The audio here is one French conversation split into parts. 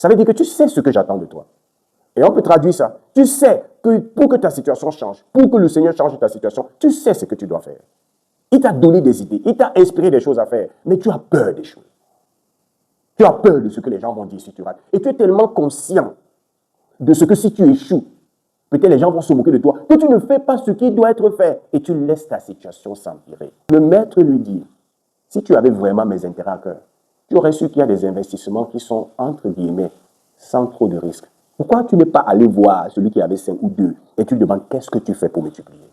Ça veut dire que tu sais ce que j'attends de toi. Et on peut traduire ça. Tu sais que pour que ta situation change, pour que le Seigneur change ta situation, tu sais ce que tu dois faire. Il t'a donné des idées, il t'a inspiré des choses à faire, mais tu as peur des choses. Tu as peur de ce que les gens vont dire si tu rates. Et tu es tellement conscient de ce que si tu échoues, peut-être les gens vont se moquer de toi, que tu ne fais pas ce qui doit être fait et tu laisses ta situation s'empirer. Le maître lui dit, si tu avais vraiment mes intérêts à cœur, tu aurais su qu'il y a des investissements qui sont, entre guillemets, sans trop de risques. Pourquoi tu n'es pas allé voir celui qui avait 5 ou 2 et tu lui demandes qu'est-ce que tu fais pour multiplier?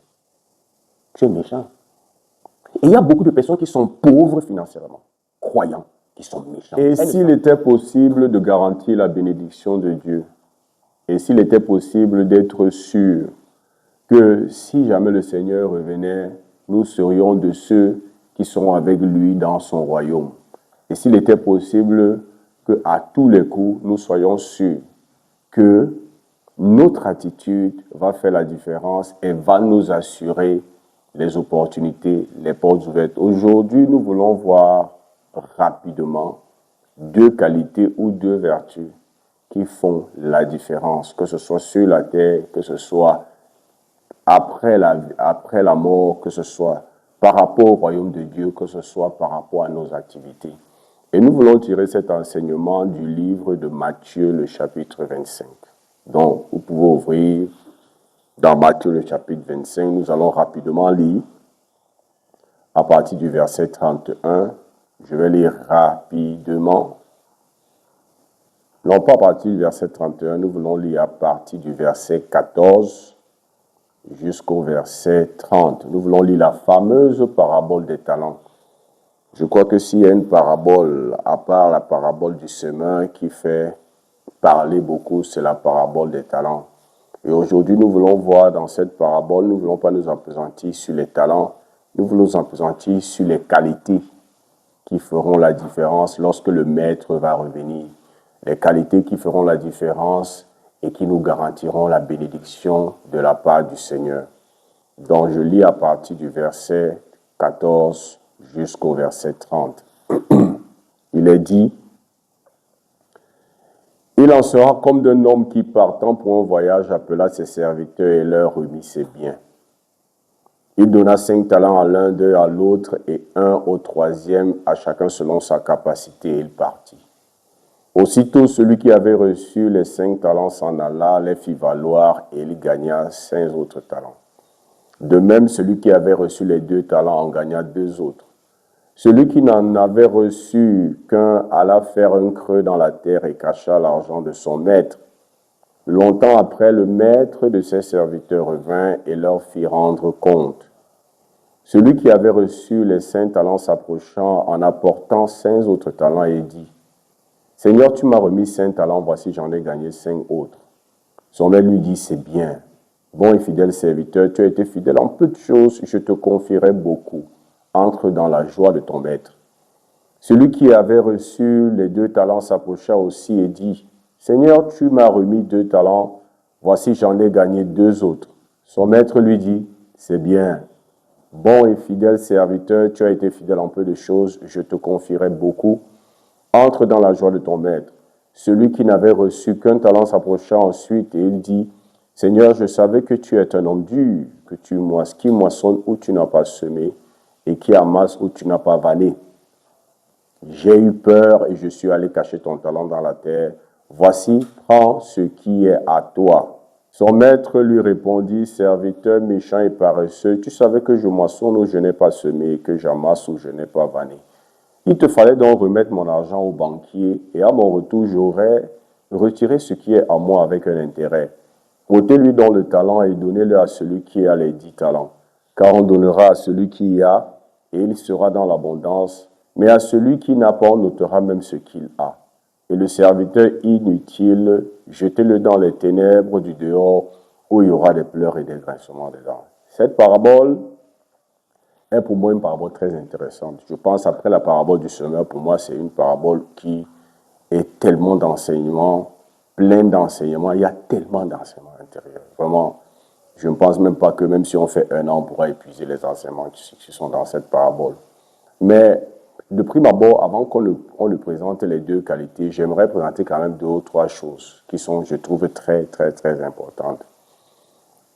Tu es méchant. Et il y a beaucoup de personnes qui sont pauvres financièrement, croyants, qui sont méchants. Et s'il était possible de garantir la bénédiction de Dieu, et s'il était possible d'être sûr que si jamais le Seigneur revenait, nous serions de ceux qui seront avec lui dans son royaume. Et s'il était possible qu'à tous les coups, nous soyons sûrs que notre attitude va faire la différence et va nous assurer les opportunités, les portes ouvertes. Aujourd'hui, nous voulons voir rapidement 2 qualités ou 2 vertus qui font la différence, que ce soit sur la terre, que ce soit après la mort, que ce soit par rapport au royaume de Dieu, que ce soit par rapport à nos activités. Et nous voulons tirer cet enseignement du livre de Matthieu, le chapitre 25. Donc, vous pouvez ouvrir dans Matthieu, le chapitre 25. Nous allons rapidement lire à partir du verset 31. Je vais lire rapidement. Non, pas à partir du verset 31, nous voulons lire à partir du verset 14 jusqu'au verset 30. Nous voulons lire la fameuse parabole des talents. Je crois que s'il y a une parabole, à part la parabole du semeur qui fait parler beaucoup, c'est la parabole des talents. Et aujourd'hui, nous voulons voir dans cette parabole, nous ne voulons pas nous appesantir sur les talents, nous voulons nous appesantir sur les qualités qui feront la différence lorsque le maître va revenir. Les qualités qui feront la différence et qui nous garantiront la bénédiction de la part du Seigneur. Donc je lis à partir du verset 14 jusqu'au verset 30. Il est dit, « Il en sera comme d'un homme qui, partant pour un voyage, appela ses serviteurs et leur remit ses biens. Il donna 5 talents à l'un d'eux, à l'autre, et 1 au 3e, à chacun selon sa capacité, et il partit. Aussitôt, celui qui avait reçu les 5 talents s'en alla, les fit valoir, et il gagna 5 autres talents. De même, celui qui avait reçu les 2 talents en gagna 2 autres. Celui qui n'en avait reçu qu'un alla faire un creux dans la terre et cacha l'argent de son maître. Longtemps après, le maître de ses serviteurs revint et leur fit rendre compte. Celui qui avait reçu les 5 talents s'approchant en apportant 5 autres talents et dit, « Seigneur, tu m'as remis 5 talents, voici j'en ai gagné 5 autres. » Son maître lui dit, « C'est bien, bon et fidèle serviteur, tu as été fidèle en peu de choses, je te confierai beaucoup. Entre dans la joie de ton maître. » Celui qui avait reçu les 2 talents s'approcha aussi et dit, « Seigneur, tu m'as remis 2 talents, voici j'en ai gagné 2 autres. » Son maître lui dit, « C'est bien, bon et fidèle serviteur, tu as été fidèle en peu de choses, je te confierai beaucoup. Entre dans la joie de ton maître. » Celui qui n'avait reçu qu'un talent s'approcha ensuite et il dit, « Seigneur, je savais que tu es un homme dur, que qui moissonne où tu n'as pas semé et qui amasse où tu n'as pas vanné. J'ai eu peur et je suis allé cacher ton talent dans la terre. Voici, prends ce qui est à toi. » Son maître lui répondit, « Serviteur méchant et paresseux, tu savais que je moissonne où je n'ai pas semé et que j'amasse où je n'ai pas vanné. Il te fallait donc remettre mon argent au banquier et à mon retour, j'aurais retiré ce qui est à moi avec un intérêt. Ôtez-lui donc le talent et donnez-le à celui qui a les 10 talents. Car on donnera à celui qui a et il sera dans l'abondance, mais à celui qui n'a pas, on ôtera même ce qu'il a. Et le serviteur inutile, jetez-le dans les ténèbres du dehors, où il y aura des pleurs et des grincements des dents. » Cette parabole est pour moi une parabole très intéressante. Je pense après la parabole du semeur, pour moi c'est une parabole qui est tellement d'enseignements, plein d'enseignements, il y a tellement d'enseignements à l'intérieur. Vraiment, je ne pense même pas que même si on fait 1 an, on pourra épuiser les enseignements qui sont dans cette parabole. Mais de prime abord, avant qu'on ne présente les deux qualités, j'aimerais présenter quand même 2 ou 3 choses qui sont, je trouve, très, très, très importantes.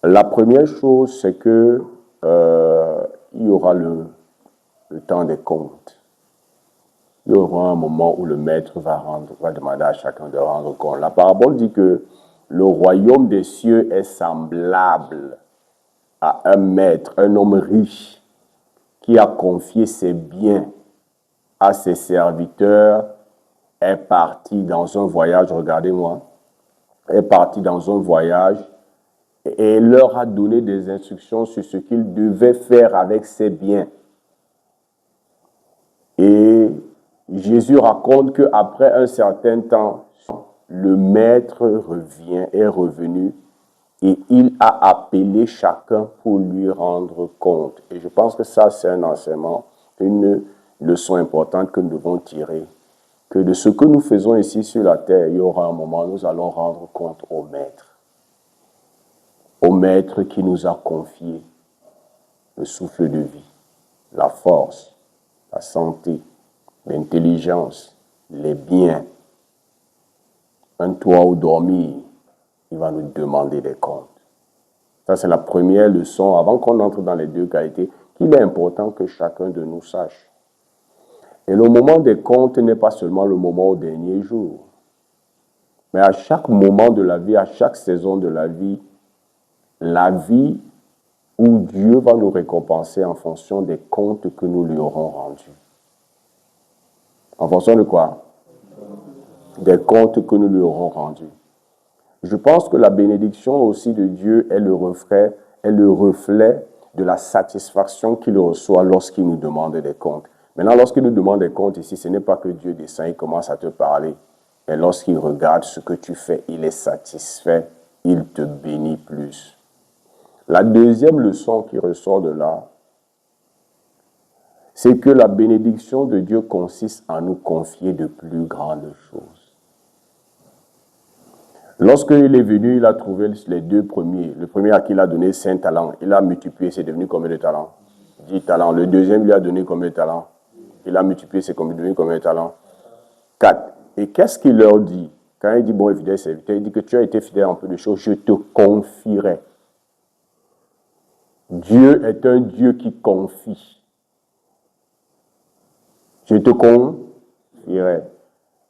La première chose, c'est que il y aura le temps des comptes. Il y aura un moment où le maître va demander à chacun de rendre compte. La parabole dit que le royaume des cieux est semblable à un maître, un homme riche, qui a confié ses biens à ses serviteurs, est parti dans un voyage, regardez-moi, est parti dans un voyage et leur a donné des instructions sur ce qu'ils devaient faire avec ses biens. Et Jésus raconte qu'après un certain temps, le maître est revenu et il a appelé chacun pour lui rendre compte. Et je pense que ça, c'est un enseignement, une leçon importante que nous devons tirer. Que de ce que nous faisons ici sur la terre, il y aura un moment où nous allons rendre compte au maître. Au maître qui nous a confié le souffle de vie, la force, la santé, l'intelligence, les biens, un toit où dormir. Il va nous demander des comptes. Ça, c'est la première leçon, avant qu'on entre dans les deux qualités, qu'il est important que chacun de nous sache. Et le moment des comptes n'est pas seulement le moment au dernier jour, mais à chaque moment de la vie, à chaque saison de la vie où Dieu va nous récompenser en fonction des comptes que nous lui aurons rendus. En fonction de quoi? Des comptes que nous lui aurons rendus. Je pense que la bénédiction aussi de Dieu est le reflet de la satisfaction qu'il reçoit lorsqu'il nous demande des comptes. Maintenant, lorsqu'il nous demande des comptes ici, ce n'est pas que Dieu descend, il commence à te parler. Et lorsqu'il regarde ce que tu fais, il est satisfait, il te bénit plus. La deuxième leçon qui ressort de là, c'est que la bénédiction de Dieu consiste à nous confier de plus grandes choses. Lorsqu'il est venu, il a trouvé les 2 premiers. Le premier à qui il a donné 5 talents, il a multiplié, c'est devenu combien de talents? 10 talents. Le deuxième lui a donné combien de talents? Il a multiplié, c'est devenu combien de talents? 4. Et qu'est-ce qu'il leur dit? Quand il dit bon et fidèle serviteur, il dit que tu as été fidèle en peu de choses, je te confierai. Dieu est un Dieu qui confie. Je te confierai.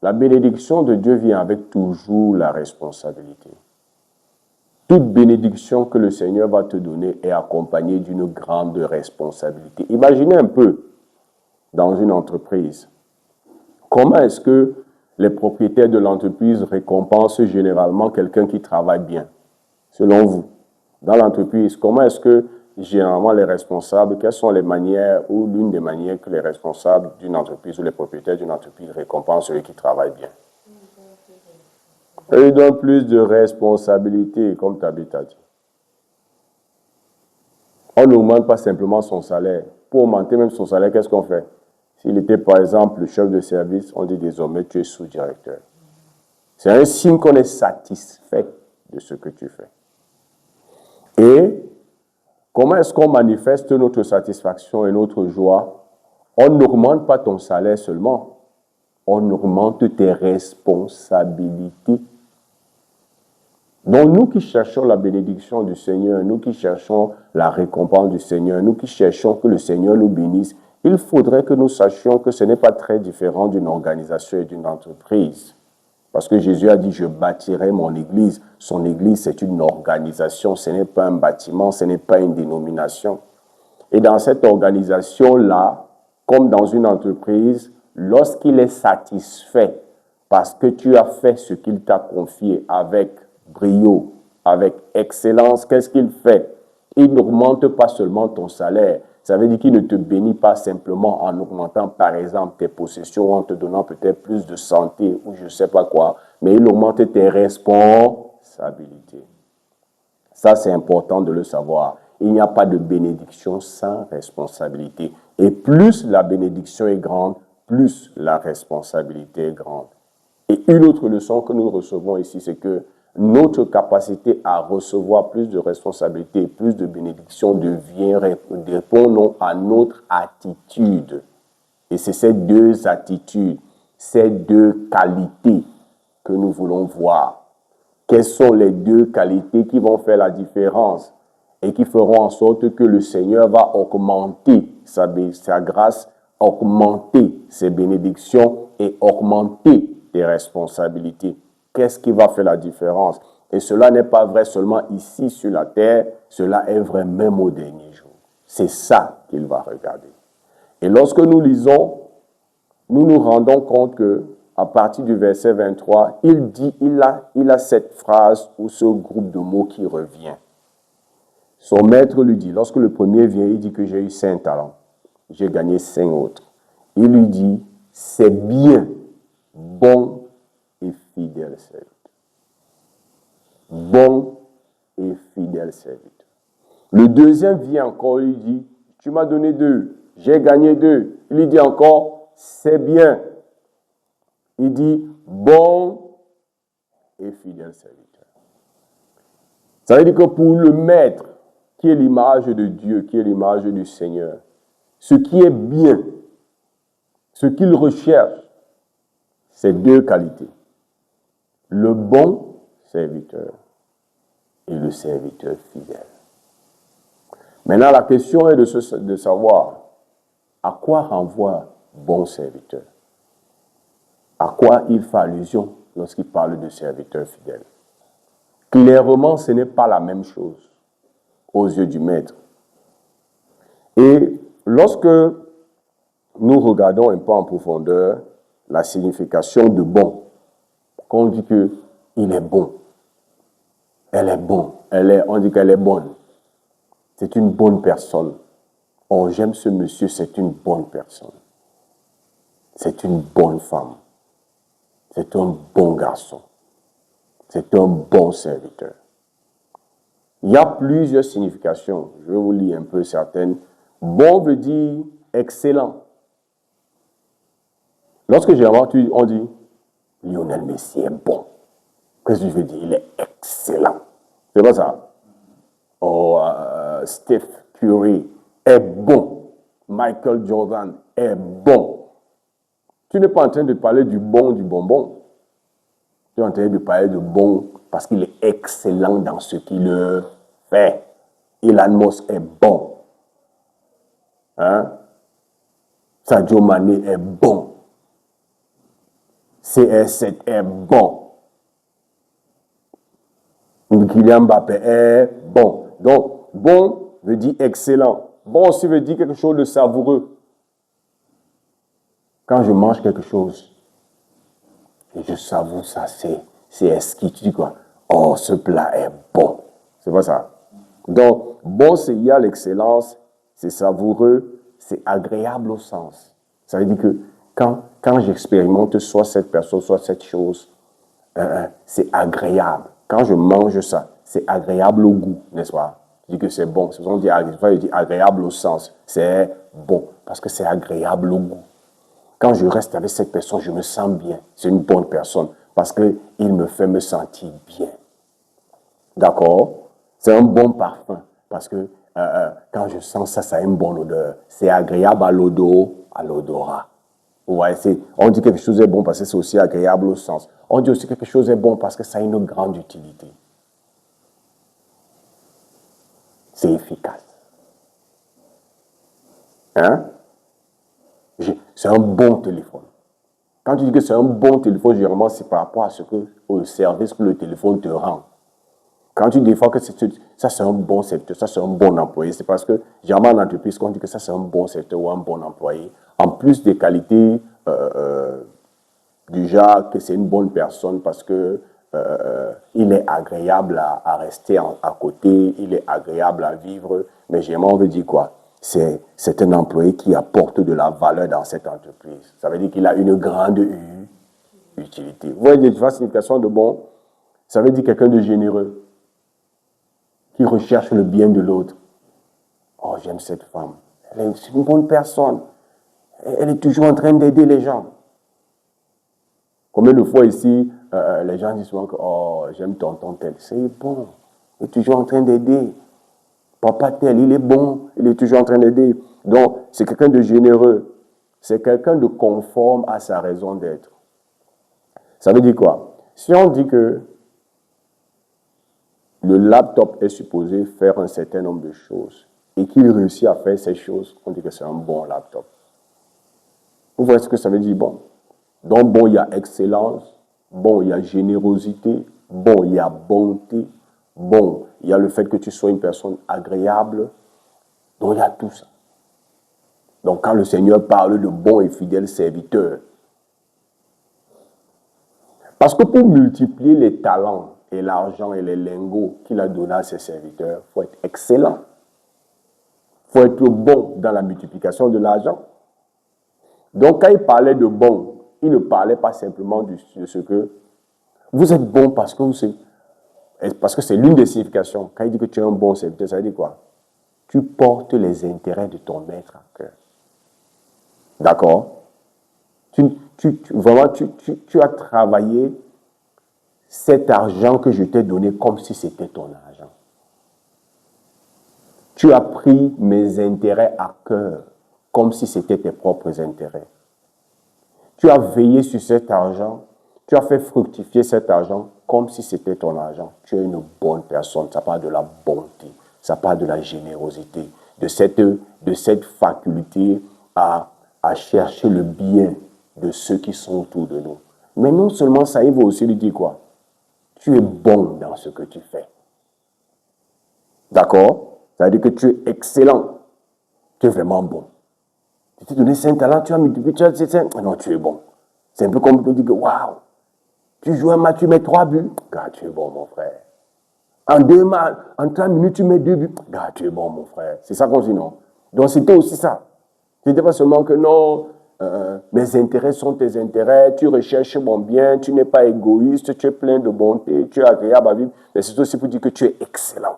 La bénédiction de Dieu vient avec toujours la responsabilité. Toute bénédiction que le Seigneur va te donner est accompagnée d'une grande responsabilité. Imaginez un peu dans une entreprise. Comment est-ce que les propriétaires de l'entreprise récompensent généralement quelqu'un qui travaille bien? Selon vous, dans l'entreprise, comment est-ce que généralement les responsables, quelles sont les manières ou l'une des manières que les responsables d'une entreprise ou les propriétaires d'une entreprise récompensent ceux qui travaillent bien? Ils donnent plus de responsabilités, comme Tabitha a dit. On n'augmente pas simplement son salaire. Pour augmenter même son salaire, qu'est-ce qu'on fait? S'il était par exemple le chef de service, on dit désormais tu es sous-directeur. C'est un signe qu'on est satisfait de ce que tu fais. Et comment est-ce qu'on manifeste notre satisfaction et notre joie? On n'augmente pas ton salaire seulement, on augmente tes responsabilités. Donc nous qui cherchons la bénédiction du Seigneur, nous qui cherchons la récompense du Seigneur, nous qui cherchons que le Seigneur nous bénisse, il faudrait que nous sachions que ce n'est pas très différent d'une organisation et d'une entreprise. Parce que Jésus a dit, je bâtirai mon église. Son église, c'est une organisation, ce n'est pas un bâtiment, ce n'est pas une dénomination. Et dans cette organisation-là, comme dans une entreprise, lorsqu'il est satisfait parce que tu as fait ce qu'il t'a confié avec brio, avec excellence, qu'est-ce qu'il fait? Il n'augmente pas seulement ton salaire. Ça veut dire qu'il ne te bénit pas simplement en augmentant, par exemple, tes possessions, en te donnant peut-être plus de santé ou je ne sais pas quoi, mais il augmente tes responsabilités. Ça, c'est important de le savoir. Il n'y a pas de bénédiction sans responsabilité. Et plus la bénédiction est grande, plus la responsabilité est grande. Et une autre leçon que nous recevons ici, c'est que notre capacité à recevoir plus de responsabilités, plus de bénédictions répond à notre attitude. Et c'est ces deux attitudes, ces deux qualités que nous voulons voir. Quelles sont les deux qualités qui vont faire la différence et qui feront en sorte que le Seigneur va augmenter sa grâce, augmenter ses bénédictions et augmenter tes responsabilités. Qu'est-ce qui va faire la différence? Et cela n'est pas vrai seulement ici sur la terre, cela est vrai même au dernier jour. C'est ça qu'il va regarder. Et lorsque nous lisons, nous nous rendons compte que à partir du verset 23, il a cette phrase ou ce groupe de mots qui revient. Son maître lui dit, lorsque le premier vient, il dit que j'ai eu 5 talents, j'ai gagné 5 autres. Il lui dit, c'est bien, bon et fidèle serviteur. Bon et fidèle serviteur. Le deuxième vient encore, il lui dit, tu m'as donné 2, j'ai gagné 2. Il lui dit encore, c'est bien. Il dit, bon et fidèle serviteur. Ça veut dire que pour le maître, qui est l'image de Dieu, qui est l'image du Seigneur, ce qui est bien, ce qu'il recherche, c'est 2 qualités. Le bon serviteur et le serviteur fidèle. Maintenant, la question est de savoir à quoi renvoie bon serviteur. À quoi il fait allusion lorsqu'il parle de serviteur fidèle. Clairement, ce n'est pas la même chose aux yeux du maître. Et lorsque nous regardons un peu en profondeur la signification de bon, quand on dit qu'il est bon, elle est bonne, on dit qu'elle est bonne, c'est une bonne personne. Oh, j'aime ce monsieur, c'est une bonne personne. C'est une bonne femme. C'est un bon garçon. C'est un bon serviteur. Il y a plusieurs significations. Je vais vous lire un peu certaines. Bon veut dire excellent. Lorsque généralement on dit Lionel Messi est bon. Qu'est-ce que je veux dire? Il est excellent. C'est pas ça? Oh, Steph Curry est bon. Michael Jordan est bon. Tu n'es pas en train de parler du bon, du bonbon. Tu es en train de parler de bon parce qu'il est excellent dans ce qu'il fait. Elon Musk est bon. Hein? Sadio Mané est bon. CR7 est bon. Kylian Mbappé est bon. Donc, bon veut dire excellent. Bon aussi veut dire quelque chose de savoureux. Quand je mange quelque chose et je savoure ça, c'est exquis. Tu dis quoi? Oh, ce plat est bon. C'est pas ça. Donc, bon, il y a l'excellence, c'est savoureux, c'est agréable au sens. Ça veut dire que quand j'expérimente soit cette personne, soit cette chose, c'est agréable. Quand je mange ça, c'est agréable au goût, n'est-ce pas? Je dis que c'est bon. C'est ce qu'on dit, agréable au sens. C'est bon, parce que c'est agréable au goût. Quand je reste avec cette personne, je me sens bien. C'est une bonne personne parce qu'il me fait me sentir bien. D'accord? C'est un bon parfum parce que quand je sens ça, ça a une bonne odeur. C'est agréable à l'odorat. Vous voyez, on dit quelque chose est bon parce que c'est aussi agréable au sens. On dit aussi quelque chose est bon parce que ça a une grande utilité. C'est efficace. Hein? C'est un bon téléphone. Quand tu dis que c'est un bon téléphone, généralement, c'est par rapport au service que le téléphone te rend. Quand tu dis que ça c'est un bon secteur, ça c'est un bon employé, c'est parce que généralement en entreprise, quand on dit que ça c'est un bon secteur ou un bon employé, en plus des qualités du genre que c'est une bonne personne parce que il est agréable à rester à côté, il est agréable à vivre, mais généralement on veut dire quoi? C'est un employé qui apporte de la valeur dans cette entreprise. Ça veut dire qu'il a une grande utilité. Vous voyez la signification de bon? Ça veut dire quelqu'un de généreux, qui recherche le bien de l'autre. Oh, j'aime cette femme. C'est une bonne personne. Elle est toujours en train d'aider les gens. Combien de fois ici, les gens disent souvent que oh, j'aime tonton tel. C'est bon. Il est toujours en train d'aider. Papa tel, il est bon. Il est toujours en train d'aider. Donc, c'est quelqu'un de généreux. c'est quelqu'un de conforme à sa raison d'être. Ça veut dire quoi? Si on dit que le laptop est supposé faire un certain nombre de choses et qu'il réussit à faire ces choses, on dit que c'est un bon laptop. Vous voyez ce que ça veut dire? Bon. Donc, bon, il y a excellence, bon, il y a générosité, bon, il y a bonté, bon, il y a le fait que tu sois une personne agréable. Donc, il y a tout ça. Donc, quand le Seigneur parle de bon et fidèle serviteur, parce que pour multiplier les talents et l'argent et les lingots qu'il a donnés à ses serviteurs, il faut être excellent. Il faut être bon dans la multiplication de l'argent. Donc, quand il parlait de bon, il ne parlait pas simplement de ce que vous êtes bon parce que c'est l'une des significations. Quand il dit que tu es un bon serviteur, ça veut dire quoi? Tu portes les intérêts de ton maître à cœur. D'accord? Vraiment, tu as travaillé cet argent que je t'ai donné comme si c'était ton argent. Tu as pris mes intérêts à cœur comme si c'était tes propres intérêts. Tu as veillé sur cet argent, tu as fait fructifier cet argent comme si c'était ton argent. Tu es une bonne personne, ça parle de la bonté, ça parle de la générosité, de cette faculté à chercher le bien de ceux qui sont autour de nous. Mais non seulement ça, il va aussi lui dire quoi? Tu es bon dans ce que tu fais. D'accord? Ça veut dire que tu es excellent. Tu es vraiment bon. Tu t'es donné 5 talents, tu as multiplié, tu as dit, non, tu es bon. C'est un peu comme on dit que, waouh, tu joues un match, tu mets 3 buts. Gars, tu es bon, mon frère. En 3 minutes, tu mets 2 buts. Gars, tu es bon, mon frère. C'est ça qu'on dit, non? Donc, c'était aussi ça. Ce n'était pas seulement que non, mes intérêts sont tes intérêts, tu recherches mon bien, tu n'es pas égoïste, tu es plein de bonté, tu es agréable à vivre. Mais c'est aussi pour dire que tu es excellent.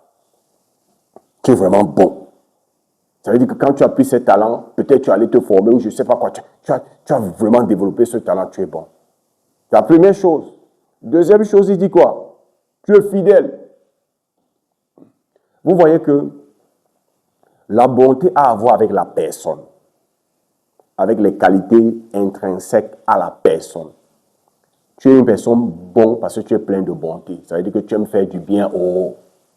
Tu es vraiment bon. Ça veut dire que quand tu as pris ce talent, peut-être tu allais te former ou je ne sais pas quoi. Tu as vraiment développé ce talent, tu es bon. C'est la première chose. Deuxième chose, il dit quoi? Tu es fidèle. Vous voyez que la bonté a à voir avec la personne, avec les qualités intrinsèques à la personne. Tu es une personne bonne parce que tu es plein de bonté. Ça veut dire que tu aimes faire du bien aux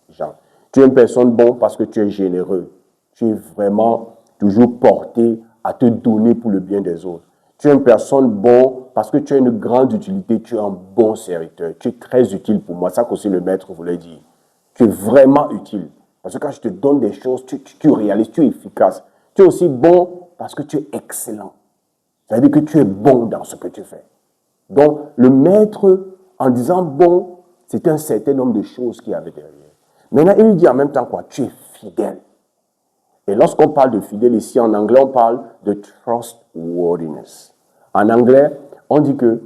gens. Tu es une personne bonne parce que tu es généreux. Tu es vraiment toujours porté à te donner pour le bien des autres. Tu es une personne bonne parce que tu as une grande utilité. Tu es un bon serviteur. Tu es très utile pour moi. C'est ça qu'aussi le maître voulait dire. Tu es vraiment utile. Parce que quand je te donne des choses, tu réalises, tu es efficace. Tu es aussi bon parce que tu es excellent. Ça veut dire que tu es bon dans ce que tu fais. Donc, le maître, en disant bon, c'est un certain nombre de choses qu'il y avait derrière. Maintenant, il dit en même temps quoi? Tu es fidèle. Et lorsqu'on parle de fidèle ici, en anglais, on parle de trustworthiness. En anglais, on dit que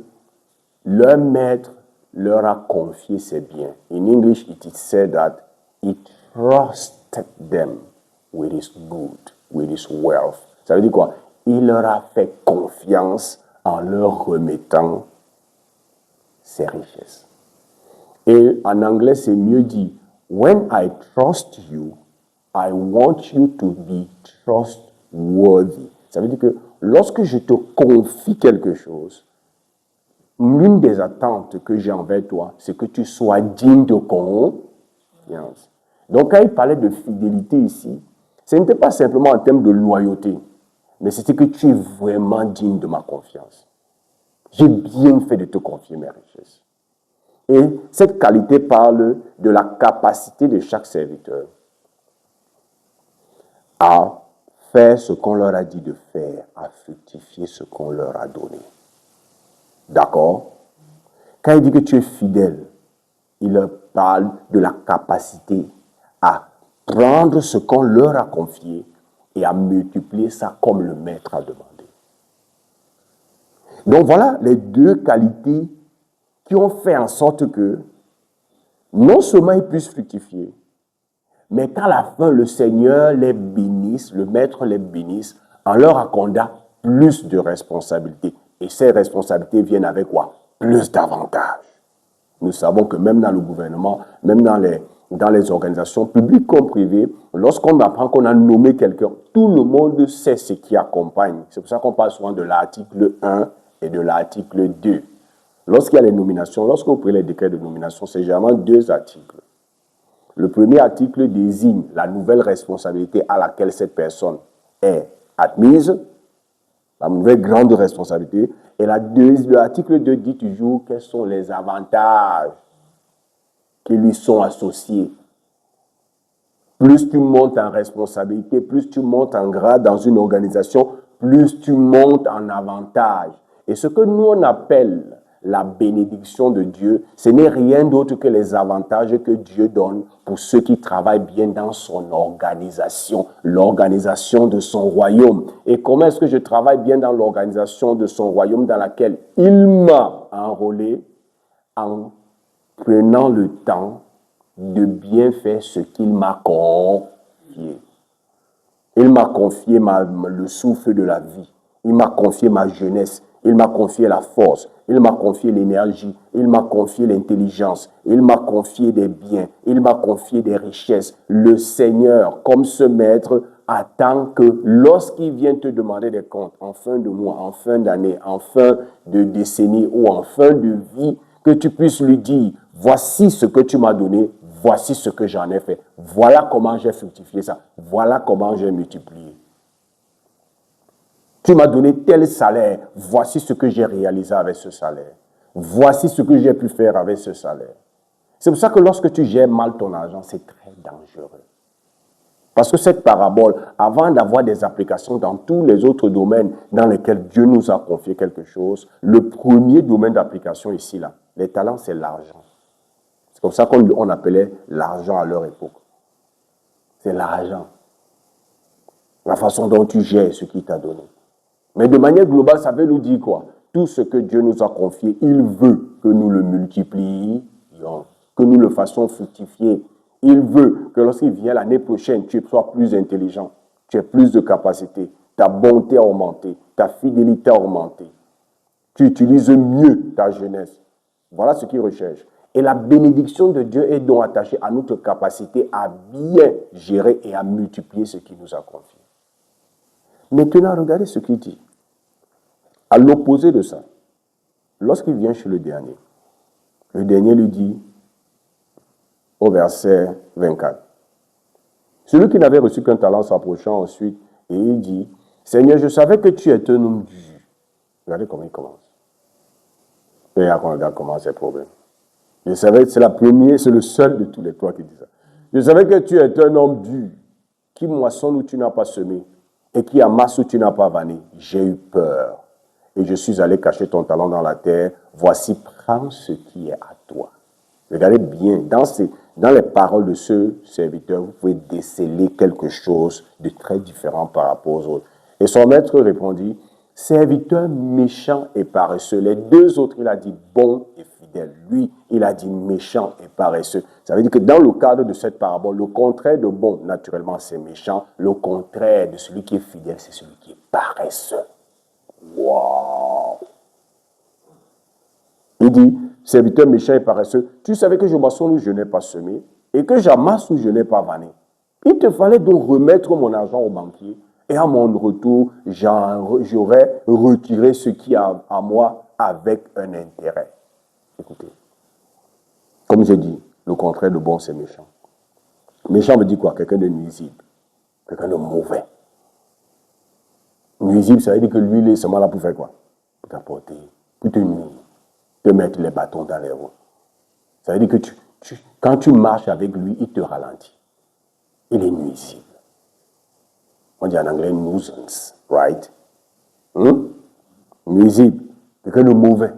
leur maître leur a confié ses biens. In English, it is said that he trusted them with his good, with his wealth. Ça veut dire quoi? Il leur a fait confiance en leur remettant ses richesses. Et en anglais, c'est mieux dit, when I trust you, I want you to be trustworthy. Ça veut dire que lorsque je te confie quelque chose, l'une des attentes que j'ai envers toi, c'est que tu sois digne de confiance. Donc, quand il parlait de fidélité ici, ce n'était pas simplement en termes de loyauté, mais c'était que tu es vraiment digne de ma confiance. J'ai bien fait de te confier mes richesses. Et cette qualité parle de la capacité de chaque serviteur à faire ce qu'on leur a dit de faire, à fructifier ce qu'on leur a donné. D'accord? Quand il dit que tu es fidèle, il leur parle de la capacité à prendre ce qu'on leur a confié et à multiplier ça comme le maître a demandé. Donc voilà les deux qualités qui ont fait en sorte que non seulement ils puissent fructifier, mais qu'à la fin, le Seigneur les bénisse, le Maître les bénisse, en leur accordant plus de responsabilités. Et ces responsabilités viennent avec quoi? Plus d'avantages. Nous savons que même dans le gouvernement, même dans dans les organisations publiques comme privées, lorsqu'on apprend qu'on a nommé quelqu'un, tout le monde sait ce qui accompagne. C'est pour ça qu'on parle souvent de l'article 1 et de l'article 2. Lorsqu'il y a les nominations, lorsque vous prenez les décrets de nomination, c'est généralement 2 articles. Le premier article désigne la nouvelle responsabilité à laquelle cette personne est admise, la nouvelle grande responsabilité. Et l'article 2 dit toujours quels sont les avantages qui lui sont associés. Plus tu montes en responsabilité, plus tu montes en grade dans une organisation, plus tu montes en avantage. Et ce que nous on appelle la bénédiction de Dieu, ce n'est rien d'autre que les avantages que Dieu donne pour ceux qui travaillent bien dans son organisation, l'organisation de son royaume. Et comment est-ce que je travaille bien dans l'organisation de son royaume dans laquelle il m'a enrôlé en prenant le temps de bien faire ce qu'il m'a confié. Il m'a confié le souffle de la vie. Il m'a confié ma jeunesse. Il m'a confié la force. Il m'a confié l'énergie. Il m'a confié l'intelligence. Il m'a confié des biens. Il m'a confié des richesses. Le Seigneur, comme ce maître, attend que lorsqu'il vient te demander des comptes en fin de mois, en fin d'année, en fin de décennie ou en fin de vie, que tu puisses lui dire, voici ce que tu m'as donné, voici ce que j'en ai fait. Voilà comment j'ai fructifié ça. Voilà comment j'ai multiplié. Tu m'as donné tel salaire. Voici ce que j'ai réalisé avec ce salaire. Voici ce que j'ai pu faire avec ce salaire. C'est pour ça que lorsque tu gères mal ton argent, c'est très dangereux. Parce que cette parabole, avant d'avoir des applications dans tous les autres domaines dans lesquels Dieu nous a confié quelque chose, le premier domaine d'application ici, là, les talents, c'est l'argent. C'est comme ça qu'on appelait l'argent à leur époque. C'est l'argent. La façon dont tu gères ce qu'il t'a donné. Mais de manière globale, ça veut nous dire quoi? Tout ce que Dieu nous a confié, il veut que nous le multiplions, que nous le fassions fructifier. Il veut que lorsqu'il vient l'année prochaine, tu sois plus intelligent, tu aies plus de capacité, ta bonté a augmenté, ta fidélité a augmenté. Tu utilises mieux ta jeunesse. Voilà ce qu'il recherche. Et la bénédiction de Dieu est donc attachée à notre capacité à bien gérer et à multiplier ce qu'il nous a confié. Maintenant, regardez ce qu'il dit. À l'opposé de ça, lorsqu'il vient chez le dernier lui dit, au verset 24, celui qui n'avait reçu qu'un talent s'approchant ensuite, et il dit, Seigneur, je savais que tu es un homme dur. Regardez comment il commence. Et là, on regarde comment c'est le problème. Je savais que c'est le seul de tous les trois qui dit ça. Je savais que tu es un homme dur, qui moissonne où tu n'as pas semé, et qui amasse où tu n'as pas vanné. J'ai eu peur. Et je suis allé cacher ton talent dans la terre. Voici, prends ce qui est à toi. Regardez bien, dans les paroles de ce serviteur, vous pouvez déceler quelque chose de très différent par rapport aux autres. Et son maître répondit, serviteur méchant et paresseux. Les deux autres, il a dit bon et fidèle. Lui, il a dit méchant et paresseux. Ça veut dire que dans le cadre de cette parabole, le contraire de bon, naturellement, c'est méchant. Le contraire de celui qui est fidèle, c'est celui qui est paresseux. Wow! Il dit, serviteur méchant et paresseux, tu savais que je moissonne où je n'ai pas semé et que j'amasse où je n'ai pas vanné. Il te fallait donc remettre mon argent au banquier et à mon retour, j'aurais retiré ce qui est à moi avec un intérêt. Écoutez, comme j'ai dit, le contraire de bon, c'est méchant. Méchant veut dire quoi? Quelqu'un de nuisible, quelqu'un de mauvais. Nuisible, ça veut dire que lui, il est seulement là pour faire quoi? Pour t'apporter, pour te nuire, te mettre les bâtons dans les roues. Ça veut dire que quand tu marches avec lui, il te ralentit. Il est nuisible. On dit en anglais nuisance, right? Nuisible, quelqu'un de mauvais.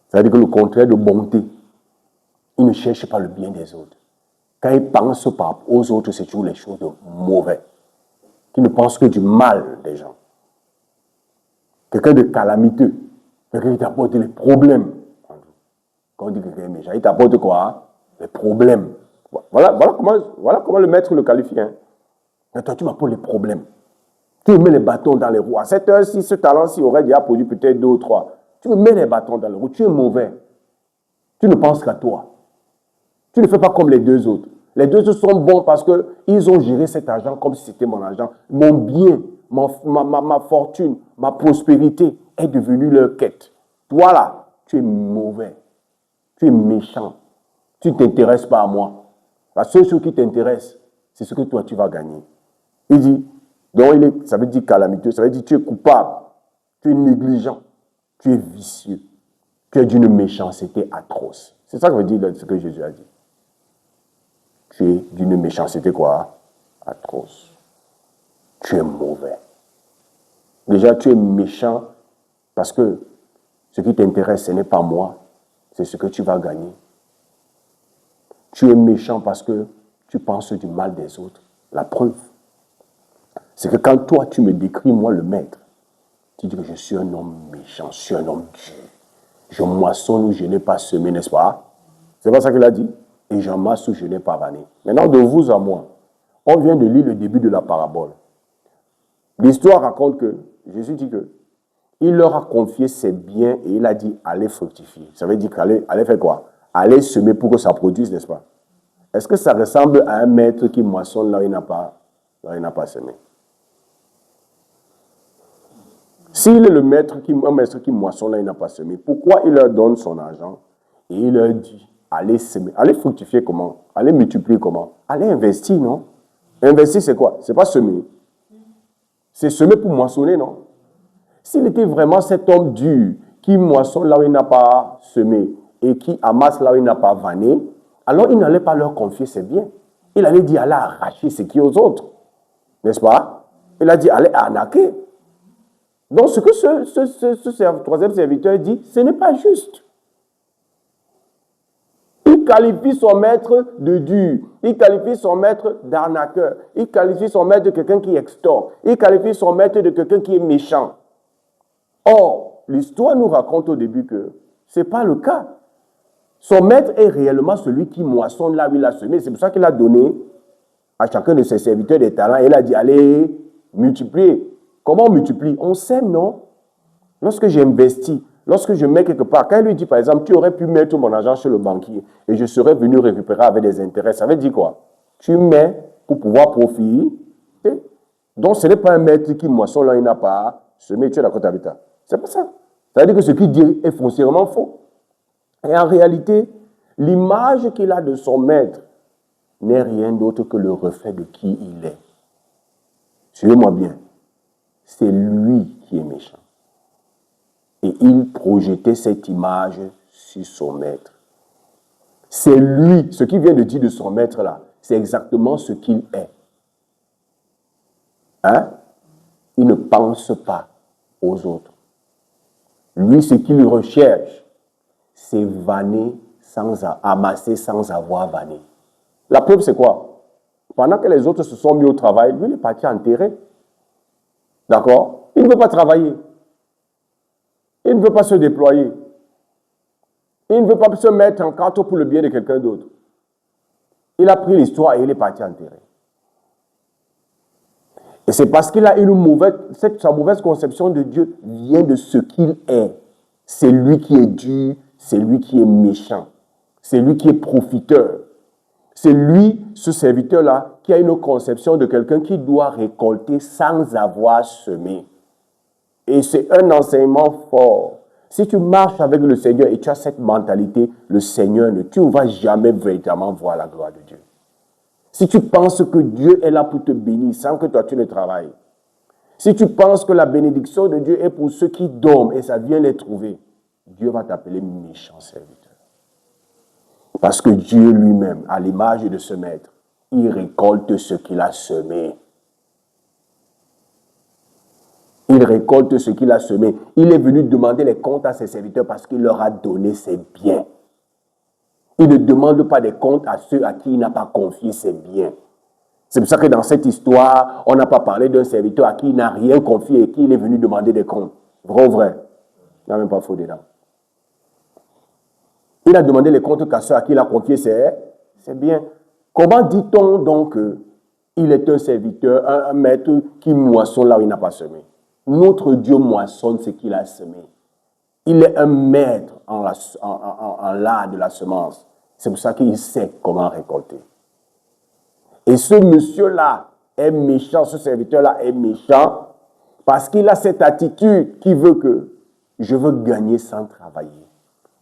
Ça veut dire que le contraire de bonté, il ne cherche pas le bien des autres. Quand il pense aux autres, c'est toujours les choses de mauvais. Qui ne pense que du mal des gens. Quelqu'un de calamiteux. Quelqu'un qui t'apporte les problèmes. Quand on dit quelqu'un est méchant, il t'apporte quoi? Les problèmes. Voilà comment le maître le qualifie. Hein. Mais toi, tu m'apportes les problèmes. Tu me mets les bâtons dans les roues. À cette heure-ci, ce talent-ci aurait déjà produit peut-être 2 ou 3. Tu me mets les bâtons dans les roues. Tu es mauvais. Tu ne penses qu'à toi. Tu ne fais pas comme les deux autres. Les deux autres sont bons parce qu'ils ont géré cet argent comme si c'était mon argent. Mon bien, ma fortune, ma prospérité est devenue leur quête. Toi là, tu es mauvais. Tu es méchant. Tu ne t'intéresses pas à moi. La seule chose qui t'intéresse, c'est ce que toi tu vas gagner. Il dit, donc ça veut dire calamiteux, ça veut dire tu es coupable, tu es négligent, tu es vicieux, tu es d'une méchanceté atroce. C'est ça que veut dire ce que Jésus a dit. Tu es d'une méchanceté quoi? Atroce. Tu es mauvais. Déjà, tu es méchant parce que ce qui t'intéresse, ce n'est pas moi, c'est ce que tu vas gagner. Tu es méchant parce que tu penses du mal des autres. La preuve, c'est que quand toi, tu me décris, moi, le maître, tu dis que je suis un homme méchant, je suis un homme dur. Je moissonne où je n'ai pas semé, n'est-ce pas? C'est pas ça qu'il a dit? Et j'amasse où je n'ai pas vanné. Maintenant, de vous à moi, on vient de lire le début de la parabole. L'histoire raconte que Jésus dit que il leur a confié ses biens et il a dit allez fructifier. Ça veut dire qu'allez faire quoi? Allez semer pour que ça produise, n'est-ce pas? Est-ce que ça ressemble à un maître qui moissonne là où il n'a pas semé? S'il est un maître qui moissonne là où il n'a pas semé, pourquoi il leur donne son argent et il leur dit allez semer, allez fructifier comment? Allez multiplier comment? Allez investir, non? Investir, c'est quoi? C'est pas semer. C'est semer pour moissonner, non? S'il était vraiment cet homme dur qui moissonne là où il n'a pas semé et qui amasse là où il n'a pas vanné, alors il n'allait pas leur confier ses biens. Il allait dire allez arracher ce qui est aux autres. N'est-ce pas? Il a dit allez arnaquer. Donc ce que ce troisième serviteur dit, ce n'est pas juste. Il qualifie son maître de dur. Il qualifie son maître d'arnaqueur. Il qualifie son maître de quelqu'un qui extort. Il qualifie son maître de quelqu'un qui est méchant. Or, l'histoire nous raconte au début que ce n'est pas le cas. Son maître est réellement celui qui moissonne là où il a semé. C'est pour ça qu'il a donné à chacun de ses serviteurs des talents. Et il a dit, allez, multiplier. Comment on multiplie? On sème, non? Lorsque j'investis, lorsque je mets quelque part, quand il lui dit, par exemple, tu aurais pu mettre mon argent chez le banquier et je serais venu récupérer avec des intérêts, ça veut dire quoi? Tu mets pour pouvoir profiter. Donc, ce n'est pas un maître qui moissonne là où il n'a pas semé. Tu es d'accord avec ça? C'est pas ça. Ça veut dire que ce qu'il dit est foncièrement faux. Et en réalité, l'image qu'il a de son maître n'est rien d'autre que le reflet de qui il est. Suivez-moi bien. C'est lui qui est méchant. Et il projetait cette image sur son maître. C'est lui, ce qu'il vient de dire de son maître là, c'est exactement ce qu'il est. Hein? Il ne pense pas aux autres. Lui, ce qu'il recherche, c'est vanner amasser sans avoir vanné. La preuve, c'est quoi? Pendant que les autres se sont mis au travail, lui, il est parti enterrer. D'accord? Il ne veut pas travailler. Il ne veut pas se déployer. Il ne veut pas se mettre en carte pour le bien de quelqu'un d'autre. Il a pris l'histoire et il est parti enterrer. Et c'est parce qu'il a sa mauvaise conception de Dieu vient de ce qu'il est. C'est lui qui est dur, c'est lui qui est méchant, c'est lui qui est profiteur. C'est lui, ce serviteur-là, qui a une conception de quelqu'un qui doit récolter sans avoir semé. Et c'est un enseignement fort. Si tu marches avec le Seigneur et tu as cette mentalité, le Seigneur, tu ne vas jamais véritablement voir la gloire de Dieu. Si tu penses que Dieu est là pour te bénir sans que toi tu ne travailles, si tu penses que la bénédiction de Dieu est pour ceux qui dorment et ça vient les trouver, Dieu va t'appeler méchant serviteur. Parce que Dieu lui-même, à l'image de ce maître, il récolte ce qu'il a semé. Il récolte ce qu'il a semé. Il est venu demander les comptes à ses serviteurs parce qu'il leur a donné ses biens. Il ne demande pas des comptes à ceux à qui il n'a pas confié ses biens. C'est pour ça que dans cette histoire, on n'a pas parlé d'un serviteur à qui il n'a rien confié et qui il est venu demander des comptes. Vrai ou vrai? Il n'y a même pas faux dedans. Il a demandé les comptes qu'à ceux à qui il a confié ses biens. Comment dit-on donc qu'il est un serviteur, un maître qui moissonne là où il n'a pas semé? Notre Dieu moissonne ce qu'il a semé. Il est un maître en l'art de la semence. C'est pour ça qu'il sait comment récolter. Et ce monsieur-là est méchant, ce serviteur-là est méchant parce qu'il a cette attitude qui veut que je veux gagner sans travailler.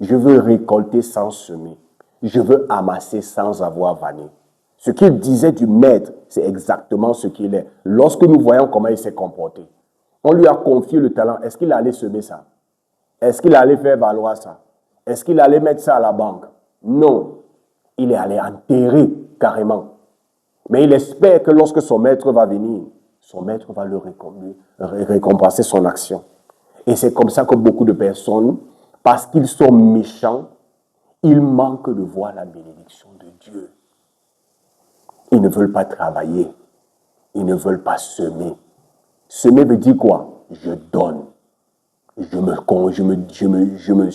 Je veux récolter sans semer. Je veux amasser sans avoir vanné. Ce qu'il disait du maître, c'est exactement ce qu'il est. Lorsque nous voyons comment il s'est comporté, on lui a confié le talent. Est-ce qu'il allait semer ça? Est-ce qu'il allait faire valoir ça? Est-ce qu'il allait mettre ça à la banque? Non. Il est allé enterrer carrément. Mais il espère que lorsque son maître va venir, son maître va le récompenser son action. Et c'est comme ça que beaucoup de personnes, parce qu'ils sont méchants, ils manquent de voir la bénédiction de Dieu. Ils ne veulent pas travailler. Ils ne veulent pas semer. Semer veut dire quoi? Je donne. Je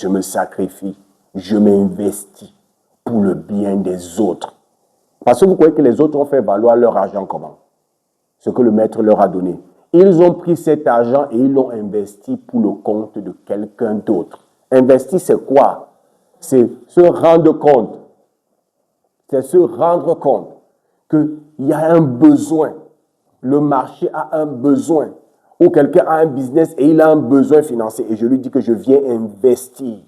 me sacrifie. Je m'investis pour le bien des autres. Parce que vous croyez que les autres ont fait valoir leur argent comment? Ce que le maître leur a donné. Ils ont pris cet argent et ils l'ont investi pour le compte de quelqu'un d'autre. Investir, c'est quoi? C'est se rendre compte. C'est se rendre compte qu'il y a un besoin. Le marché a un besoin. Ou quelqu'un a un business et il a un besoin financier. Et je lui dis que je viens investir.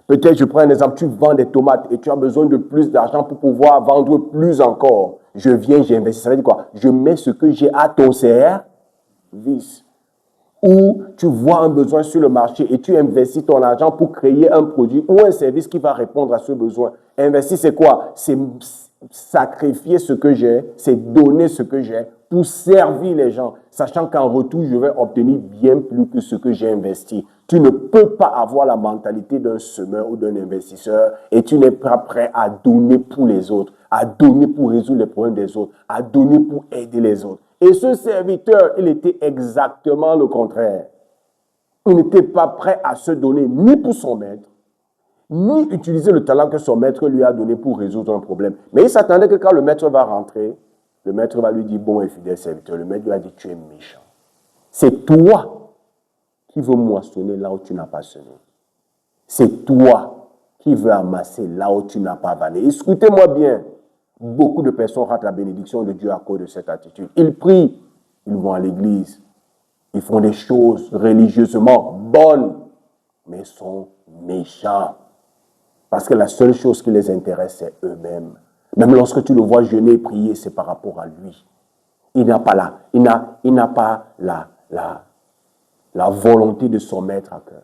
Peut-être, je prends un exemple, tu vends des tomates et tu as besoin de plus d'argent pour pouvoir vendre plus encore. Je viens, j'investis. Ça veut dire quoi? Je mets ce que j'ai à ton service. Ou tu vois un besoin sur le marché et tu investis ton argent pour créer un produit ou un service qui va répondre à ce besoin. Investir, c'est quoi? C'est sacrifier ce que j'ai, c'est donner ce que j'ai pour servir les gens, sachant qu'en retour, je vais obtenir bien plus que ce que j'ai investi. Tu ne peux pas avoir la mentalité d'un semeur ou d'un investisseur et tu n'es pas prêt à donner pour les autres, à donner pour résoudre les problèmes des autres, à donner pour aider les autres. Et ce serviteur, il était exactement le contraire. Il n'était pas prêt à se donner ni pour son maître, ni utiliser le talent que son maître lui a donné pour résoudre un problème. Mais il s'attendait que quand le maître va rentrer, le maître va lui dire, bon et fidèle serviteur. Le maître lui a dit, tu es méchant. C'est toi qui veux moissonner là où tu n'as pas semé. C'est toi qui veux amasser là où tu n'as pas vanné. Écoutez-moi bien. Beaucoup de personnes ratent la bénédiction de Dieu à cause de cette attitude. Ils prient, ils vont à l'église, ils font des choses religieusement bonnes, mais sont méchants. Parce que la seule chose qui les intéresse, c'est eux-mêmes. Même lorsque tu le vois jeûner et prier, c'est par rapport à lui. Il n'a pas la volonté de son maître à cœur.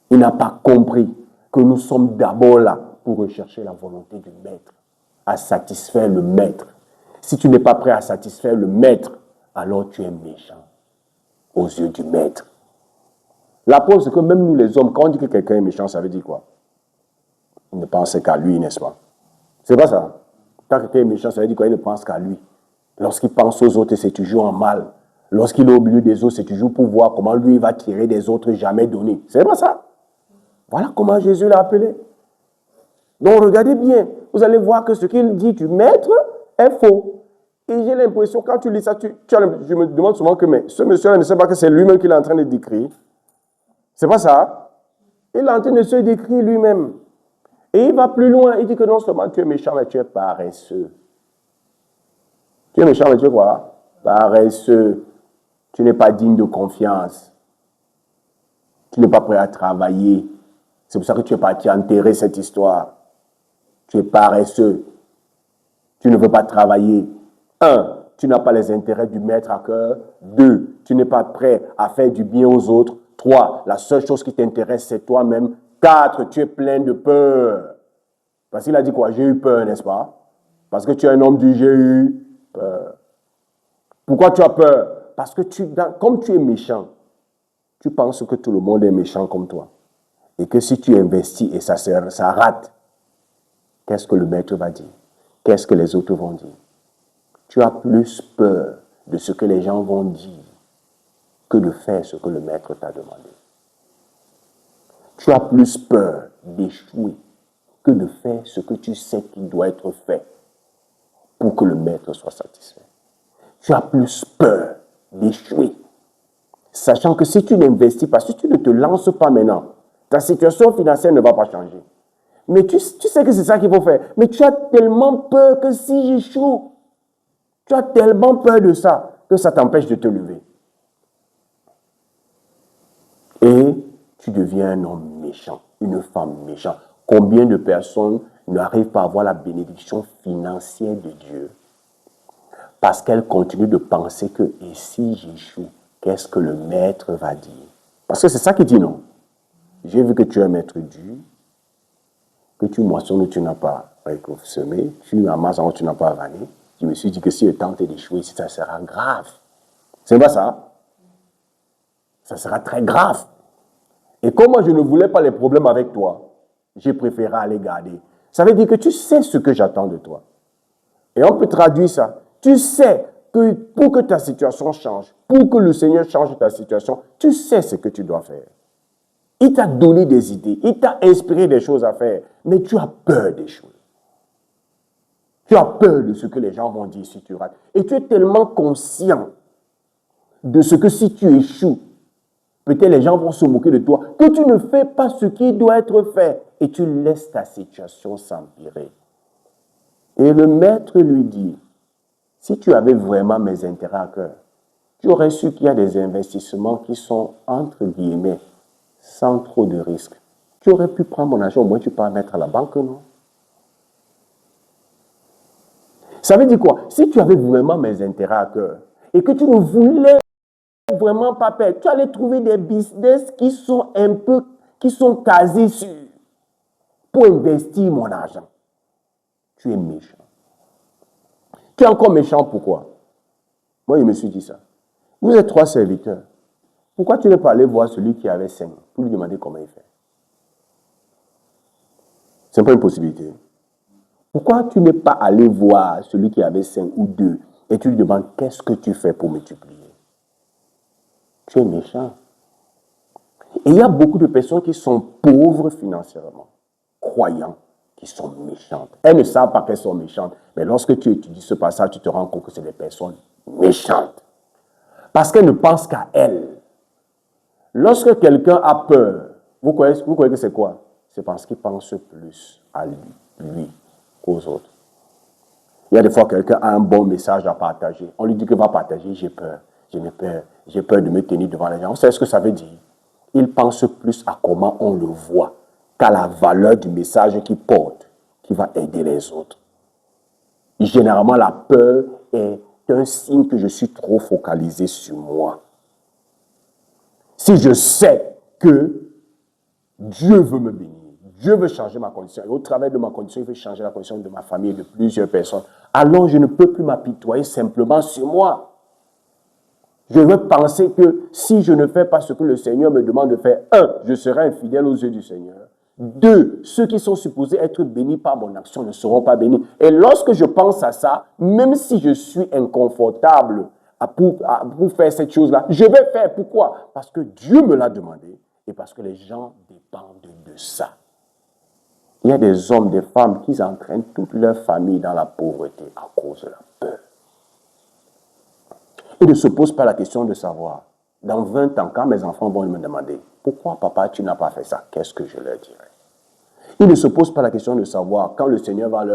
Il n'a pas compris que nous sommes d'abord là pour rechercher la volonté du maître, à satisfaire le maître. Si tu n'es pas prêt à satisfaire le maître, alors tu es méchant aux yeux du maître. La preuve, c'est que même nous les hommes, quand on dit que quelqu'un est méchant, ça veut dire quoi? Il ne pense qu'à lui, n'est-ce pas? C'est pas ça. Quand quelqu'un est méchant, ça veut dire quoi? Il ne pense qu'à lui. Lorsqu'il pense aux autres, c'est toujours en mal. Lorsqu'il est au milieu des autres, c'est toujours pour voir comment lui va tirer des autres, jamais donner. C'est pas ça. Voilà comment Jésus l'a appelé. Donc regardez bien, vous allez voir que ce qu'il dit du maître est faux. Et j'ai l'impression, quand tu lis ça, je me demande souvent que mais ce monsieur-là ne sait pas que c'est lui-même qu'il est en train de décrire. C'est pas ça. Il est en train de se décrire lui-même. Et il va plus loin, il dit que non seulement tu es méchant, mais tu es paresseux. Tu es méchant, mais tu es quoi? Paresseux. Tu n'es pas digne de confiance. Tu n'es pas prêt à travailler. C'est pour ça que tu es parti enterrer cette histoire. Tu es paresseux. Tu ne veux pas travailler. 1, tu n'as pas les intérêts du maître à cœur. 2, tu n'es pas prêt à faire du bien aux autres. 3, la seule chose qui t'intéresse, c'est toi-même. 4, tu es plein de peur. Parce qu'il a dit quoi? J'ai eu peur, n'est-ce pas? Parce que tu es un homme du j'ai eu peur. Pourquoi tu as peur? Parce que comme tu es méchant, tu penses que tout le monde est méchant comme toi. Et que si tu investis et ça rate, qu'est-ce que le maître va dire? Qu'est-ce que les autres vont dire? Tu as plus peur de ce que les gens vont dire que de faire ce que le maître t'a demandé. Tu as plus peur d'échouer que de faire ce que tu sais qu'il doit être fait pour que le maître soit satisfait. Tu as plus peur d'échouer, sachant que si tu n'investis pas, si tu ne te lances pas maintenant, ta situation financière ne va pas changer. Mais tu sais que c'est ça qu'il faut faire. Mais tu as tellement peur que si j'échoue, tu as tellement peur de ça que ça t'empêche de te lever. Et tu deviens un homme méchant, une femme méchante. Combien de personnes n'arrivent pas à avoir la bénédiction financière de Dieu parce qu'elles continuent de penser que, et si j'échoue, qu'est-ce que le maître va dire? Parce que c'est ça qu'il dit, non? J'ai vu que tu es un maître dur, que tu moissonnes où tu n'as pas semé, tu amasses où tu n'as pas vanné. Je me suis dit que si je tente d'échouer, ça sera grave. C'est pas ça? Ça sera très grave. Et comme moi, je ne voulais pas les problèmes avec toi, j'ai préféré aller garder. Ça veut dire que tu sais ce que j'attends de toi. Et on peut traduire ça. Tu sais que pour que ta situation change, pour que le Seigneur change ta situation, tu sais ce que tu dois faire. Il t'a donné des idées, il t'a inspiré des choses à faire, mais tu as peur d'échouer. Tu as peur de ce que les gens vont dire si tu rates. Et tu es tellement conscient de ce que si tu échoues, peut-être les gens vont se moquer de toi, que tu ne fais pas ce qui doit être fait et tu laisses ta situation s'empirer. Et le maître lui dit, si tu avais vraiment mes intérêts à cœur, tu aurais su qu'il y a des investissements qui sont, entre guillemets, sans trop de risques. Tu aurais pu prendre mon argent, au moins tu peux en mettre à la banque, non? Ça veut dire quoi? Si tu avais vraiment mes intérêts à cœur et que tu ne voulais vraiment pas perdre, tu allais trouver des business qui sont casés sur pour investir mon argent. Tu es méchant. Tu es encore méchant, pourquoi? Moi, je me suis dit ça. Vous êtes 3 serviteurs. Pourquoi tu n'es pas allé voir celui qui avait 5 pour lui demander comment il fait? C'est pas une possibilité. Pourquoi tu n'es pas allé voir celui qui avait 5 ou 2 et tu lui demandes qu'est-ce que tu fais pour multiplier? Tu es méchant. Et il y a beaucoup de personnes qui sont pauvres financièrement, croyant qui sont méchantes. Elles ne savent pas qu'elles sont méchantes, mais lorsque tu étudies ce passage, tu te rends compte que c'est des personnes méchantes. Parce qu'elles ne pensent qu'à elles. Lorsque quelqu'un a peur, vous croyez que c'est quoi? C'est parce qu'il pense plus à lui qu'aux autres. Il y a des fois quelqu'un a un bon message à partager. On lui dit que va partager, j'ai peur. J'ai peur de me tenir devant les gens. Vous savez ce que ça veut dire? Il pense plus à comment on le voit qu'à la valeur du message qu'il porte, qui va aider les autres. Généralement, la peur est un signe que je suis trop focalisé sur moi. Si je sais que Dieu veut me bénir, Dieu veut changer ma condition, et au travers de ma condition, il veut changer la condition de ma famille et de plusieurs personnes, alors je ne peux plus m'apitoyer simplement sur moi. Je veux penser que si je ne fais pas ce que le Seigneur me demande de faire, 1, je serai infidèle aux yeux du Seigneur. 2, ceux qui sont supposés être bénis par mon action ne seront pas bénis. Et lorsque je pense à ça, même si je suis inconfortable pour faire cette chose-là, je vais faire. Pourquoi? Parce que Dieu me l'a demandé et parce que les gens dépendent de ça. Il y a des hommes, des femmes qui entraînent toute leur famille dans la pauvreté à cause de la peur. Ils ne se posent pas la question de savoir, dans 20 ans, quand mes enfants vont me demander, pourquoi papa, tu n'as pas fait ça? Qu'est-ce que je leur dirai? Ils ne se posent pas la question de savoir, quand le Seigneur va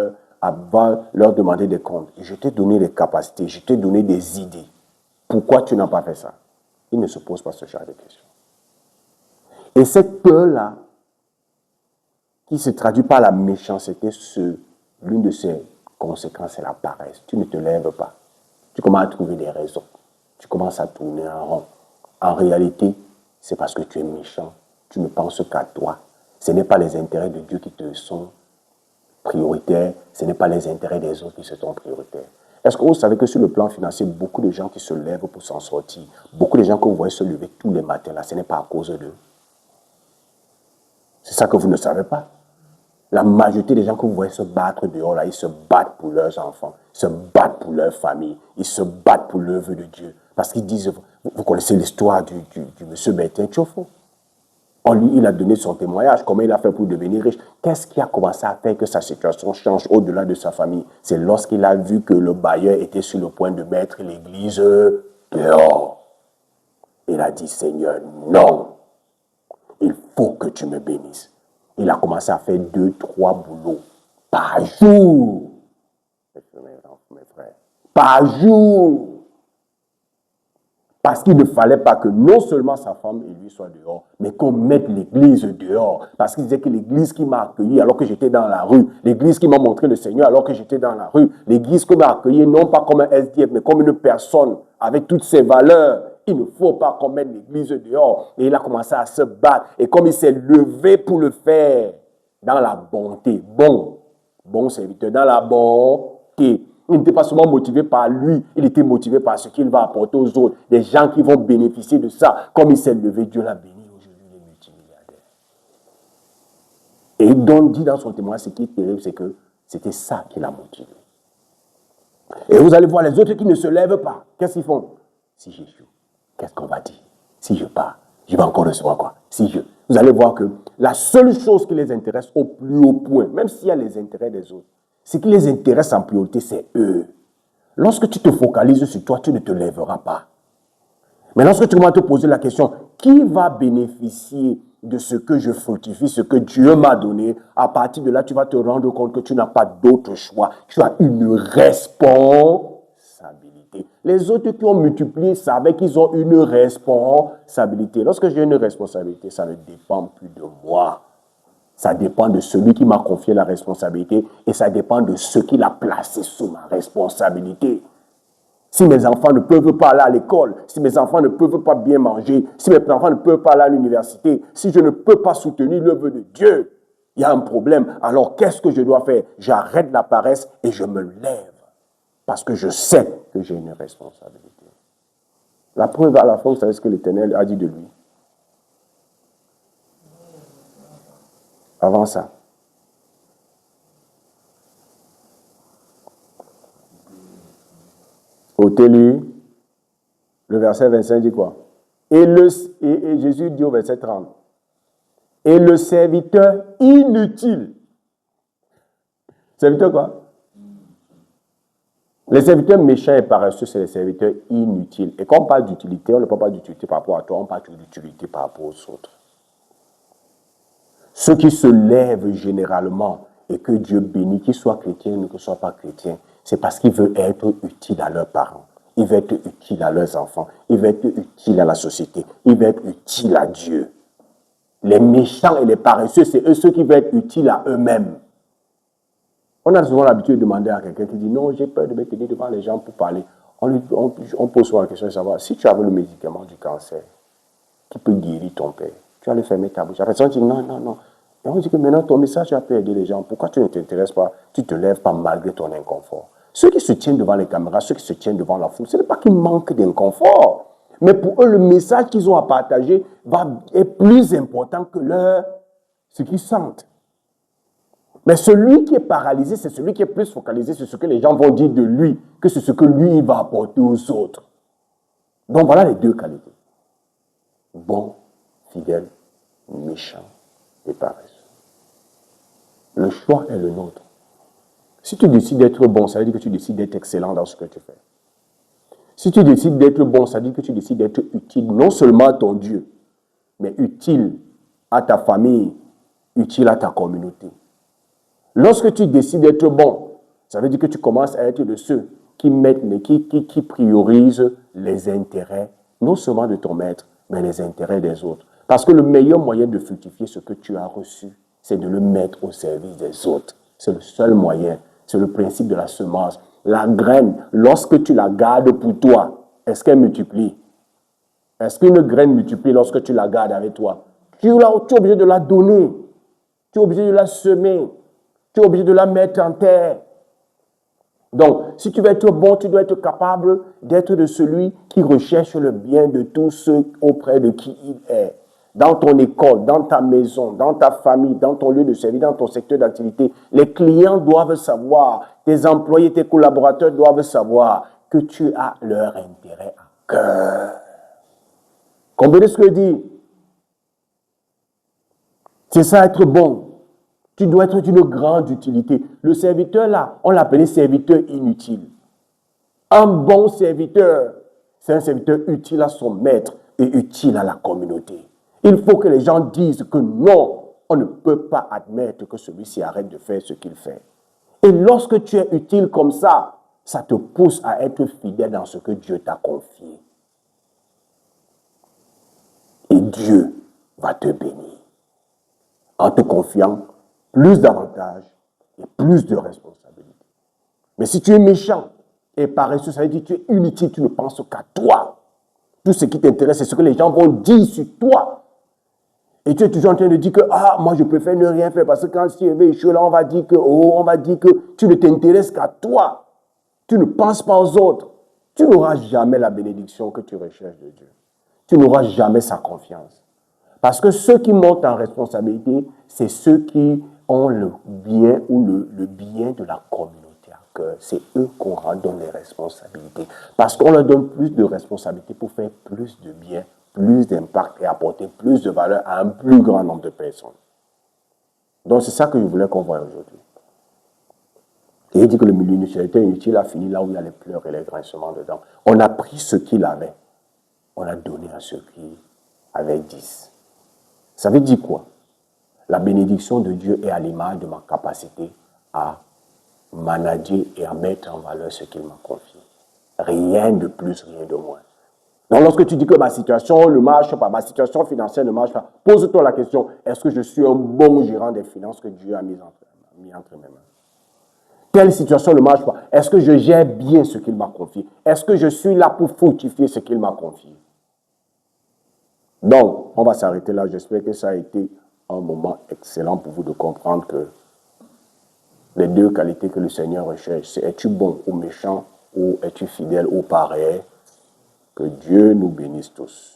leur demander des comptes, je t'ai donné des capacités, je t'ai donné des idées. Pourquoi tu n'as pas fait ça? Ils ne se posent pas ce genre de questions. Et cette peur-là, qui se traduit par la méchanceté, l'une de ses conséquences, c'est la paresse. Tu ne te lèves pas. Tu commences à trouver des raisons. Tu commences à tourner en rond. En réalité, c'est parce que tu es méchant. Tu ne penses qu'à toi. Ce n'est pas les intérêts de Dieu qui te sont prioritaires. Ce n'est pas les intérêts des autres qui se sont prioritaires. Est-ce que vous savez que sur le plan financier, beaucoup de gens qui se lèvent pour s'en sortir, beaucoup de gens que vous voyez se lever tous les matins, là, ce n'est pas à cause d'eux. C'est ça que vous ne savez pas. La majorité des gens que vous voyez se battre dehors, là, ils se battent pour leurs enfants, ils se battent pour leur famille, ils se battent pour l'œuvre de Dieu. Parce qu'ils disent, vous connaissez l'histoire du monsieur Bertin Tchofo. Il a donné son témoignage, comment il a fait pour devenir riche. Qu'est-ce qui a commencé à faire que sa situation change au-delà de sa famille? C'est lorsqu'il a vu que le bailleur était sur le point de mettre l'église dehors. Il a dit, Seigneur, non, il faut que tu me bénisses. Il a commencé à faire 2, 3 boulots par jour. Mes frères, par jour. Parce qu'il ne fallait pas que non seulement sa femme et lui soient dehors, mais qu'on mette l'église dehors. Parce qu'il disait que l'église qui m'a accueilli alors que j'étais dans la rue, l'église qui m'a montré le Seigneur alors que j'étais dans la rue, l'église qui m'a accueilli non pas comme un SDF, mais comme une personne avec toutes ses valeurs. Il ne faut pas qu'on mette l'église dehors. Et il a commencé à se battre. Et comme il s'est levé pour le faire, dans la bonté, bon serviteur, dans la bonté. Il n'était pas seulement motivé par lui, il était motivé par ce qu'il va apporter aux autres. Des gens qui vont bénéficier de ça. Comme il s'est levé, Dieu l'a béni. Aujourd'hui, il est multimilliardaire. Et donc, dit dans son témoignage, ce qui est terrible, c'est que c'était ça qui l'a motivé. Et vous allez voir les autres qui ne se lèvent pas. Qu'est-ce qu'ils font? Si j'échoue, qu'est-ce qu'on va dire? Si je pars, je vais encore recevoir quoi? Vous allez voir que la seule chose qui les intéresse au plus haut point, même s'il y a les intérêts des autres, ce qui les intéresse en priorité, c'est eux. Lorsque tu te focalises sur toi, tu ne te lèveras pas. Mais lorsque tu vas te poser la question, qui va bénéficier de ce que je fructifie, ce que Dieu m'a donné, à partir de là, tu vas te rendre compte que tu n'as pas d'autre choix. Tu as une responsabilité. Les autres qui ont multiplié savaient qu'ils ont une responsabilité. Lorsque j'ai une responsabilité, ça ne dépend plus de moi. Ça dépend de celui qui m'a confié la responsabilité et ça dépend de ce qu'il a placé sous ma responsabilité. Si mes enfants ne peuvent pas aller à l'école, si mes enfants ne peuvent pas bien manger, si mes enfants ne peuvent pas aller à l'université, si je ne peux pas soutenir l'œuvre de Dieu, il y a un problème. Alors qu'est-ce que je dois faire? J'arrête la paresse et je me lève parce que je sais que j'ai une responsabilité. La preuve à la fin, vous savez ce que l'Éternel a dit de lui. Avant ça. Ôtez-lui. Le verset 25 dit quoi? Et Jésus dit au verset 30. Et le serviteur inutile. Serviteur quoi? Les serviteurs méchants et paresseux, c'est les serviteurs inutiles. Et quand on parle d'utilité, on ne parle pas d'utilité par rapport à toi, on parle d'utilité par rapport aux autres. Ceux qui se lèvent généralement et que Dieu bénit, qu'ils soient chrétiens ou qu'ils ne soient pas chrétiens, c'est parce qu'ils veulent être utiles à leurs parents, ils veulent être utiles à leurs enfants, ils veulent être utiles à la société, ils veulent être utiles à Dieu. Les méchants et les paresseux, c'est eux ceux qui veulent être utiles à eux-mêmes. On a souvent l'habitude de demander à quelqu'un qui dit « Non, j'ai peur de me tenir devant les gens pour parler ». On pose souvent la question de savoir si tu avais le médicament du cancer qui peut guérir ton père. Tu allais fermer ta bouche. La personne dit non. Et on dit que maintenant ton message a pu aider les gens. Pourquoi tu ne t'intéresses pas? Tu ne te lèves pas malgré ton inconfort. Ceux qui se tiennent devant les caméras, ceux qui se tiennent devant la foule, ce n'est pas qu'ils manquent d'inconfort. Mais pour eux, le message qu'ils ont à partager est plus important que ce qu'ils sentent. Mais celui qui est paralysé, c'est celui qui est plus focalisé sur ce que les gens vont dire de lui que sur ce que lui va apporter aux autres. Donc voilà les deux qualités. Bon, fidèle, méchant et paresseux. Le choix est le nôtre. Si tu décides d'être bon, ça veut dire que tu décides d'être excellent dans ce que tu fais. Si tu décides d'être bon, ça veut dire que tu décides d'être utile non seulement à ton Dieu, mais utile à ta famille, utile à ta communauté. Lorsque tu décides d'être bon, ça veut dire que tu commences à être de ceux qui priorisent les intérêts, non seulement de ton maître, mais les intérêts des autres. Parce que le meilleur moyen de fructifier ce que tu as reçu, c'est de le mettre au service des autres. C'est le seul moyen. C'est le principe de la semence. La graine, lorsque tu la gardes pour toi, est-ce qu'elle multiplie? Est-ce qu'une graine multiplie lorsque tu la gardes avec toi? Tu es obligé de la donner. Tu es obligé de la semer. Tu es obligé de la mettre en terre. Donc, si tu veux être bon, tu dois être capable d'être de celui qui recherche le bien de tous ceux auprès de qui il est. Dans ton école, dans ta maison, dans ta famille, dans ton lieu de service, dans ton secteur d'activité, les clients doivent savoir, tes employés, tes collaborateurs doivent savoir que tu as leur intérêt à cœur. Comprenez ce que je dis? C'est ça être bon. Tu dois être d'une grande utilité. Le serviteur là, on l'appelait serviteur inutile. Un bon serviteur, c'est un serviteur utile à son maître et utile à la communauté. Il faut que les gens disent que non, on ne peut pas admettre que celui-ci arrête de faire ce qu'il fait. Et lorsque tu es utile comme ça, ça te pousse à être fidèle dans ce que Dieu t'a confié. Et Dieu va te bénir en te confiant plus d'avantages et plus de responsabilités. Mais si tu es méchant et paresseux, ça veut dire que tu es inutile, tu ne penses qu'à toi. Tout ce qui t'intéresse, c'est ce que les gens vont dire sur toi. Et tu es toujours en train de dire que, moi je préfère ne rien faire parce que quand tu es échoué, là, on va dire que tu ne t'intéresses qu'à toi. Tu ne penses pas aux autres. Tu n'auras jamais la bénédiction que tu recherches de Dieu. Tu n'auras jamais sa confiance. Parce que ceux qui montent en responsabilité, c'est ceux qui ont le bien ou le bien de la communauté à cœur. C'est eux qu'on donne les responsabilités. Parce qu'on leur donne plus de responsabilités pour faire plus de bien, plus d'impact et apporter plus de valeur à un plus grand nombre de personnes. Donc c'est ça que je voulais qu'on voie aujourd'hui. Et il dit que le milieu était inutile, a fini là où il y a les pleurs et les grincements dedans. On a pris ce qu'il avait, on a donné à ceux qui avaient 10. Ça veut dire quoi? La bénédiction de Dieu est à l'image de ma capacité à manager et à mettre en valeur ce qu'il m'a confié. Rien de plus, rien de moins. Donc lorsque tu dis que ma situation ne marche pas, ma situation financière ne marche pas, pose-toi la question, est-ce que je suis un bon gérant des finances que Dieu a mis entre mes mains? Telle situation ne marche pas. Est-ce que je gère bien ce qu'il m'a confié? Est-ce que je suis là pour fructifier ce qu'il m'a confié? Donc, on va s'arrêter là. J'espère que ça a été un moment excellent pour vous de comprendre que les deux qualités que le Seigneur recherche, c'est es-tu bon ou méchant, ou es-tu fidèle ou pareil? Que Dieu nous bénisse tous.